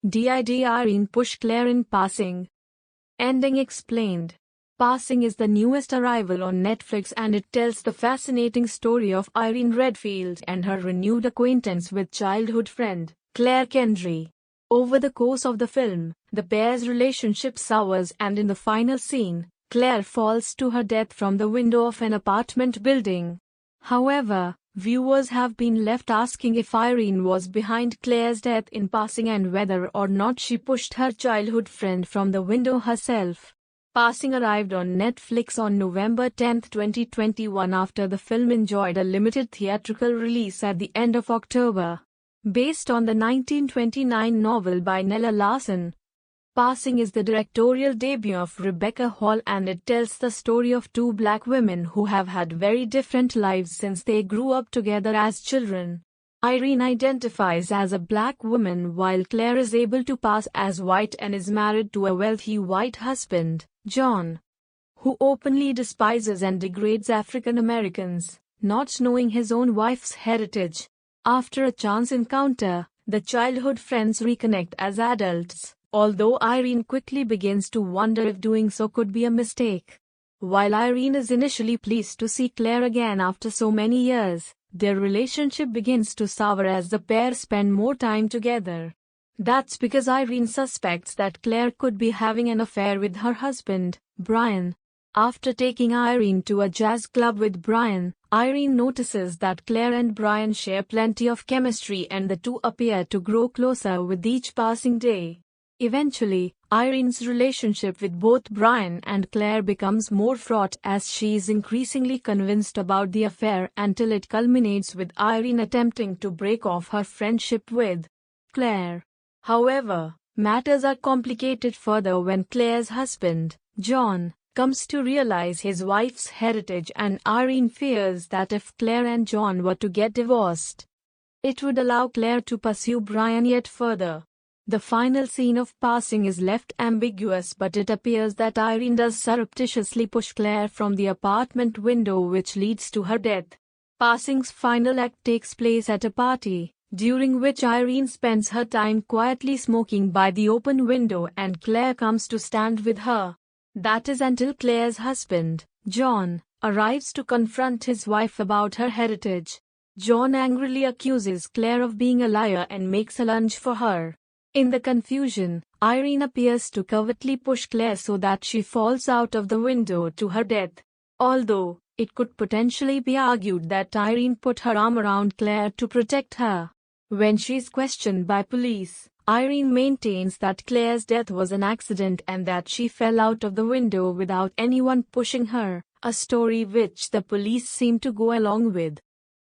Did Irene push Claire in Passing? Ending explained. Passing is the newest arrival on Netflix and it tells the fascinating story of Irene Redfield and her renewed acquaintance with childhood friend, Claire Kendry. Over the course of the film, the pair's relationship sours and in the final scene, Claire falls to her death from the window of an apartment building. However, viewers have been left asking if Irene was behind Claire's death in Passing and whether or not she pushed her childhood friend from the window herself. Passing arrived on Netflix on November 10, 2021 after the film enjoyed a limited theatrical release at the end of October. Based on the 1929 novel by Nella Larsen, Passing is the directorial debut of Rebecca Hall and it tells the story of two black women who have had very different lives since they grew up together as children. Irene identifies as a black woman while Claire is able to pass as white and is married to a wealthy white husband, John, who openly despises and degrades African Americans, not knowing his own wife's heritage. After a chance encounter, the childhood friends reconnect as adults, although Irene quickly begins to wonder if doing so could be a mistake. While Irene is initially pleased to see Claire again after so many years, their relationship begins to sour as the pair spend more time together. That's because Irene suspects that Claire could be having an affair with her husband, Brian. After taking Irene to a jazz club with Brian, Irene notices that Claire and Brian share plenty of chemistry and the two appear to grow closer with each passing day. Eventually, Irene's relationship with both Brian and Claire becomes more fraught as she is increasingly convinced about the affair until it culminates with Irene attempting to break off her friendship with Claire. However, matters are complicated further when Claire's husband, John, comes to realize his wife's heritage and Irene fears that if Claire and John were to get divorced, it would allow Claire to pursue Brian yet further. The final scene of Passing is left ambiguous but it appears that Irene does surreptitiously push Claire from the apartment window which leads to her death. Passing's final act takes place at a party, during which Irene spends her time quietly smoking by the open window and Claire comes to stand with her. That is until Claire's husband, John, arrives to confront his wife about her heritage. John angrily accuses Claire of being a liar and makes a lunge for her. In the confusion, Irene appears to covertly push Claire so that she falls out of the window to her death. Although, it could potentially be argued that Irene put her arm around Claire to protect her. When she is questioned by police, Irene maintains that Claire's death was an accident and that she fell out of the window without anyone pushing her, a story which the police seem to go along with.